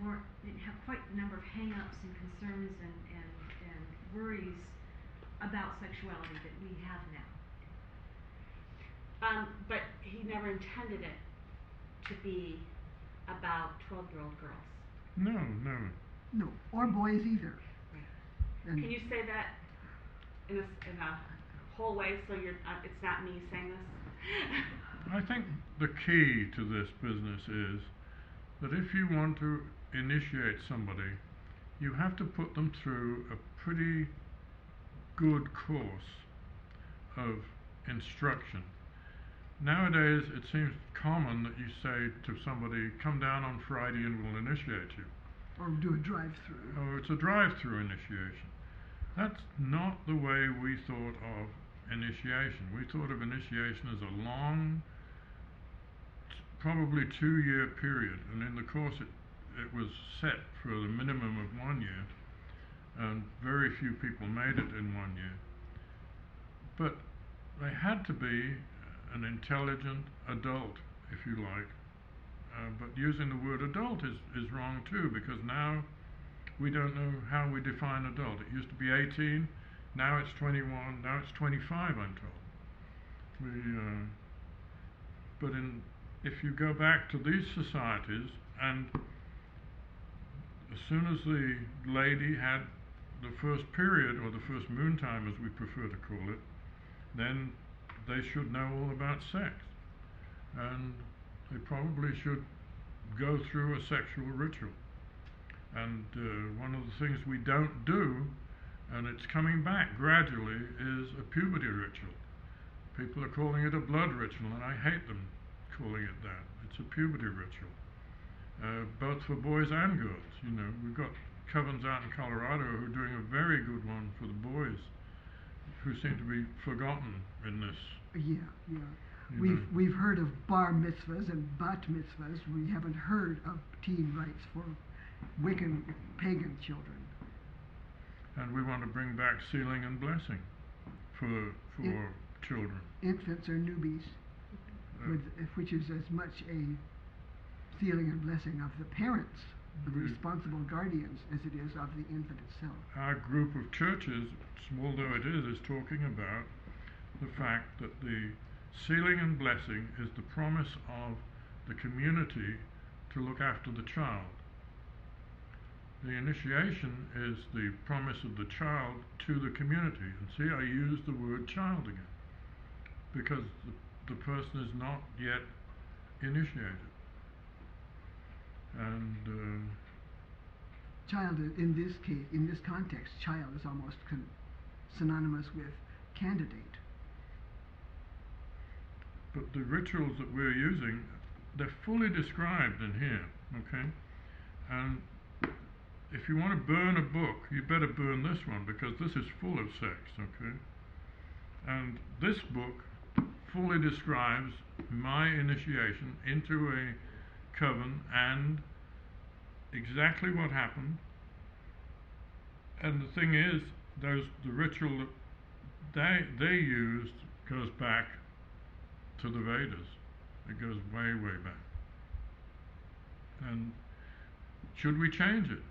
didn't have quite the number of hang-ups and concerns and worries about sexuality that we have now. But he never intended it to be about 12-year-old girls. No, never. No, or boys either. Can you say that in a whole way so it's not me saying this? I think the key to this business is that if you want to initiate somebody, you have to put them through a pretty good course of instruction. Nowadays, it seems common that you say to somebody, come down on Friday and we'll initiate you. Or do a drive-through. Oh, it's a drive-through initiation. That's not the way we thought of initiation. We thought of initiation as a long, probably 2-year period, and in the course it was set for the minimum of 1 year, and very few people made it in 1 year. But they had to be an intelligent adult, if you like. But using the word adult is wrong too, because now we don't know how we define adult. It used to be 18, now it's 21, now it's 25, I'm told. But if you go back to these societies, and as soon as the lady had the first period, or the first moon time as we prefer to call it, then they should know all about sex. And they probably should go through a sexual ritual. And one of the things we don't do, and it's coming back gradually, is a puberty ritual. People are calling it a blood ritual, and I hate them calling it that. It's a puberty ritual, both for boys and girls. You know, we've got covens out in Colorado who are doing a very good one for the boys, who seem to be forgotten in this. Yeah. We've heard of bar mitzvahs and bat mitzvahs. We haven't heard of teen rites for Wiccan pagan children. And we want to bring back sealing and blessing for children. Infants are newbies, which is as much a sealing and blessing of the parents, the responsible guardians, as it is of the infant itself. Our group of churches, small though it is talking about the fact that the sealing and blessing is the promise of the community to look after the child. The initiation is the promise of the child to the community. And see, I use the word child again, because the person is not yet initiated. And child, in this case, in this context, child is almost synonymous with candidate. But the rituals that we're using, they're fully described in here, okay? And if you want to burn a book, you better burn this one, because this is full of sex, okay? And this book fully describes my initiation into a coven and exactly what happened. And the thing is, the ritual that they used goes back to the Vedas. It goes way, way back. And should we change it?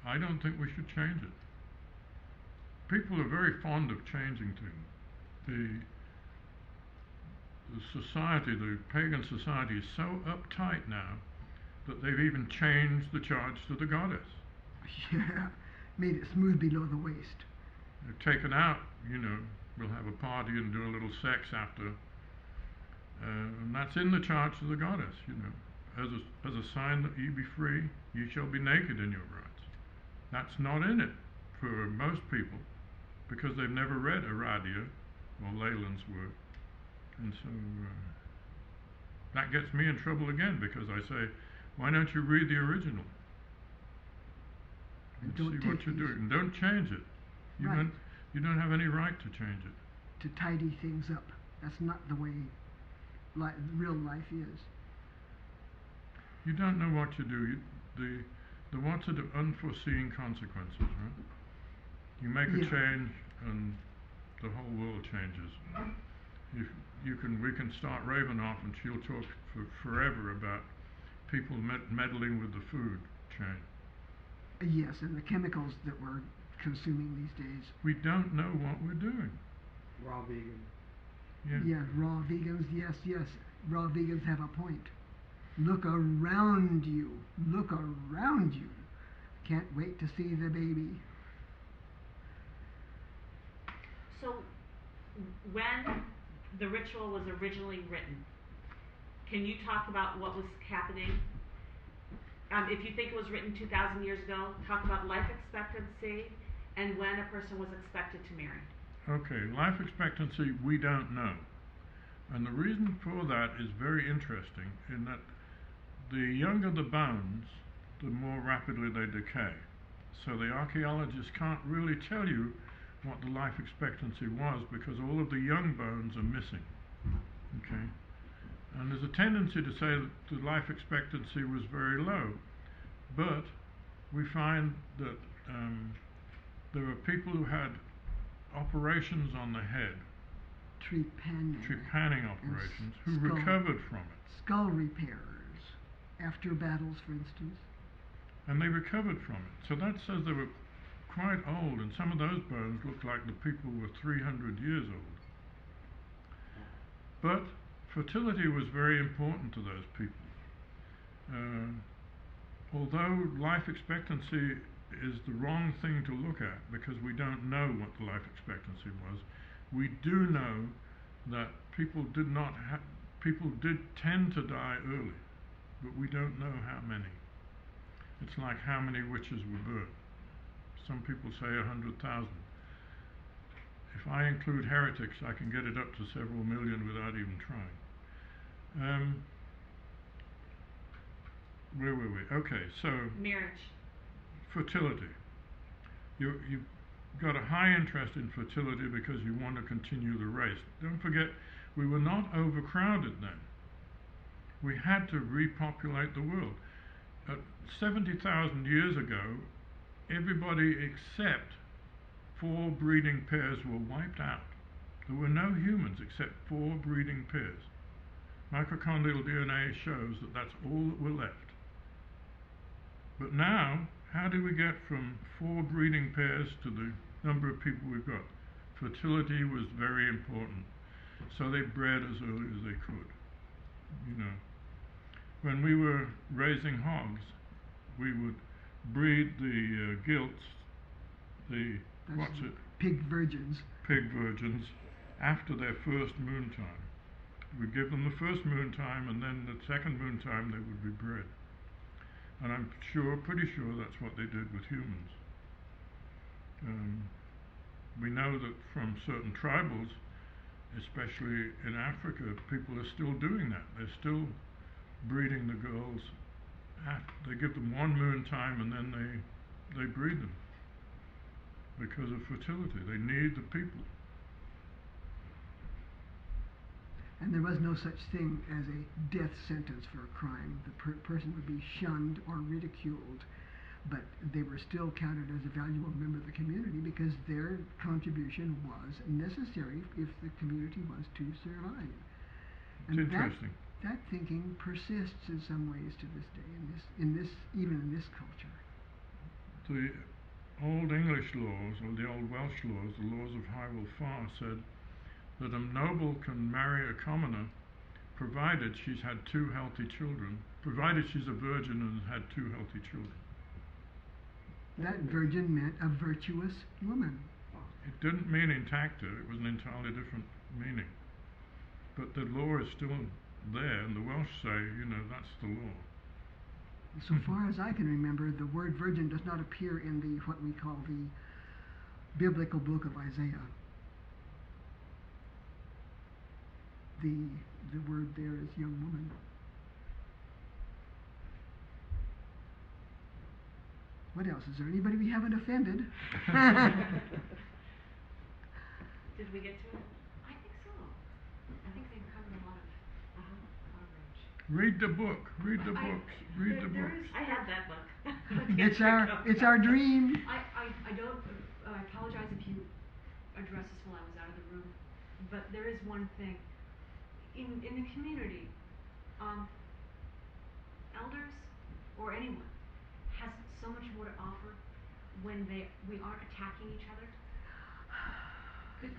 I don't think we should change it. People are very fond of changing things. The society, the pagan society, is so uptight now that they've even changed the charge to the goddess. Yeah, made it smooth below the waist. They've taken out, we'll have a party and do a little sex after, and that's in the charge to the goddess, as a sign that ye be free, ye shall be naked in your rites. That's not in it for most people, because they've never read Aradia or Leyland's work. And so that gets me in trouble again, because I say, why don't you read the original and see what you're doing? And don't change it. You don't have any right to change it. To tidy things up. That's not the way real life is. You don't know what you do. The what's it of unforeseen consequences, right? You make a change and the whole world changes. We can start Ravenoff and she'll talk for forever about people meddling with the food chain. Yes, and the chemicals that we're consuming these days. We don't know what we're doing. Raw vegan. Yeah, raw vegans, yes. Raw vegans have a point. Look around you. Look around you. Can't wait to see the baby. So, when the ritual was originally written, can you talk about what was happening? If you think it was written 2,000 years ago, talk about life expectancy and when a person was expected to marry. Okay, life expectancy we don't know. And the reason for that is very interesting in that the younger the bones, the more rapidly they decay. So the archaeologists can't really tell you what the life expectancy was because all of the young bones are missing. Okay? And there's a tendency to say that the life expectancy was very low. But we find that there were people who had operations on the head, trepanning operations, who recovered from it. Skull repairs after battles, for instance. And they recovered from it. So that says they were quite old, and some of those bones looked like the people were 300 years old. But fertility was very important to those people. Although life expectancy is the wrong thing to look at because we don't know what the life expectancy was, we do know that people did tend to die early, but we don't know how many. It's like how many witches were burnt. Some people say 100,000. If I include heretics, I can get it up to several million without even trying. Where were we? Okay, so Marriage. fertility. You've got a high interest in fertility because you want to continue the race. Don't forget, we were not overcrowded then. We had to repopulate the world. 70,000 years ago, everybody except 4 breeding pairs were wiped out. There were no humans except 4 breeding pairs. Mitochondrial DNA shows that that's all that were left. But now, how do we get from 4 breeding pairs to the number of people we've got? Fertility was very important. So they bred as early as they could. You know, when we were raising hogs, we would breed the gilts, pig virgins. Pig virgins, after their first moon time. We'd give them the first moon time, and then the second moon time they would be bred. And I'm pretty sure that's what they did with humans. We know that from certain tribals, especially in Africa, people are still doing that. They're still breeding the girls. They give them 1 moon time and then they breed them because of fertility. They need the people. And there was no such thing as a death sentence for a crime. The person would be shunned or ridiculed, but they were still counted as a valuable member of the community because their contribution was necessary if the community was to survive. It's interesting. That thinking persists in some ways to this day, even in this culture. The old English laws, or the old Welsh laws, the laws of Hywel Far, said that a noble can marry a commoner provided she's had 2 healthy children, provided she's a virgin and has had 2 healthy children. That virgin meant a virtuous woman. It didn't mean intacta, it was an entirely different meaning. But the law is still there, and the Welsh say, that's the law. So far as I can remember, the word virgin does not appear in what we call the biblical book of Isaiah. The word there is young woman. What else? Is there anybody we haven't offended? Did we get to it? I think so. I think they've covered a lot of range. Read the book. Read the books. Read the books. I had that book. It's our dream. I don't. I apologize if you addressed this while I was out of the room, but there is one thing. In the community, elders or anyone has so much more to offer when we aren't attacking each other.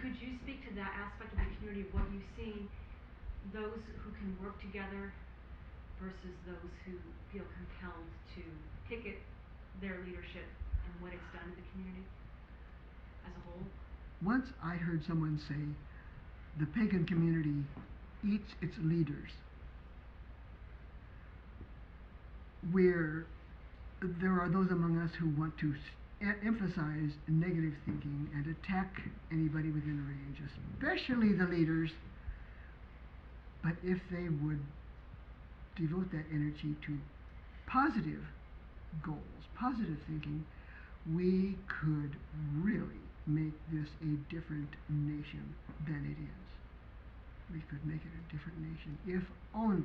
Could you speak to that aspect of the community, of what you've seen, those who can work together versus those who feel compelled to picket their leadership and what it's done to the community as a whole? Once I heard someone say, the pagan community eats its leaders, where there are those among us who want to emphasize negative thinking and attack anybody within range, especially the leaders. But if they would devote that energy to positive goals, positive thinking, we could really make this a different nation than it is. We could make it a different nation if only.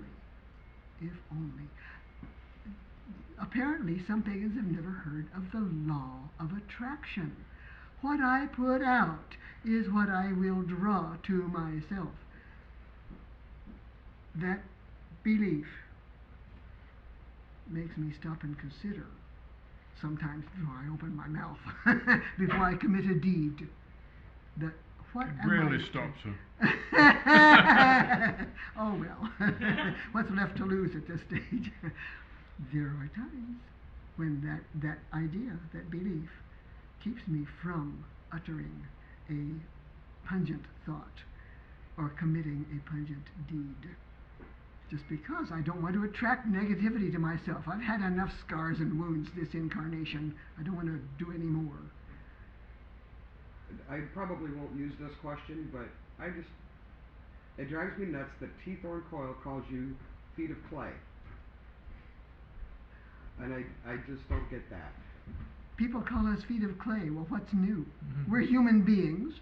Apparently, some pagans have never heard of the law of attraction. What I put out is what I will draw to myself. That belief makes me stop and consider, sometimes before I open my mouth, before I commit a deed, that what It am rarely I stops her. Oh well, what's left to lose at this stage? There are times when that idea, that belief, keeps me from uttering a pungent thought or committing a pungent deed. Just because I don't want to attract negativity to myself. I've had enough scars and wounds this incarnation. I don't want to do any more. I probably won't use this question, but it drives me nuts that T-Thorn Coyle calls you feet of clay. And I just don't get that. People call us feet of clay. Well, what's new? Mm-hmm. We're human beings.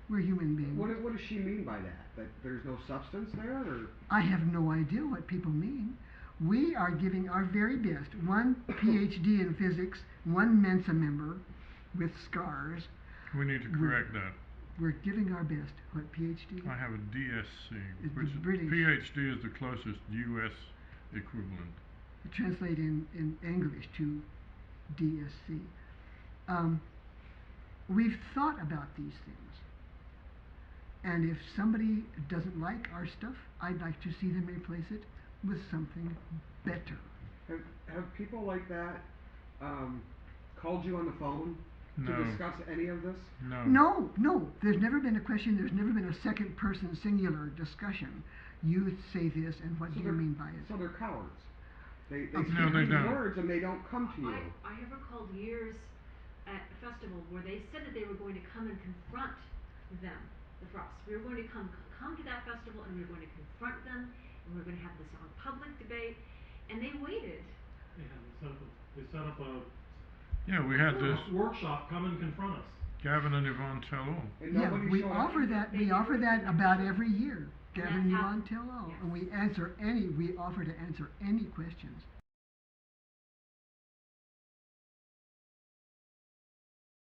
We're human beings. What does she mean by that? That there's no substance there, or? I have no idea what people mean. We are giving our very best. One PhD in physics, one Mensa member with scars. We need to correct that. We're giving our best. What PhD? I have a DSc, It's which British. PhD is the closest US equivalent. Translate in English to DSc. We've thought about these things. And if somebody doesn't like our stuff, I'd like to see them replace it with something better. Have people like that called you on the phone No. to discuss any of this? No. No. There's never been a question. There's never been a second person singular discussion. You say this, and what do you mean by it? So they're cowards. They No, speak they these don't. words and they don't come to you. I have recalled years at a festival where they said that they were going to come and confront them, the Frosts. We were going to come to that festival and we were going to confront them and we were going to have this on public debate, and they waited. Yeah, they set up a Yeah, we had this workshop. Come and confront us. Gavin and Yvonne Tell All. And Yeah, nobody we showed up. offer that. We offer that about every year. And Gavin, that's how- Yvonne, tell all, yes. and we offer to answer any questions.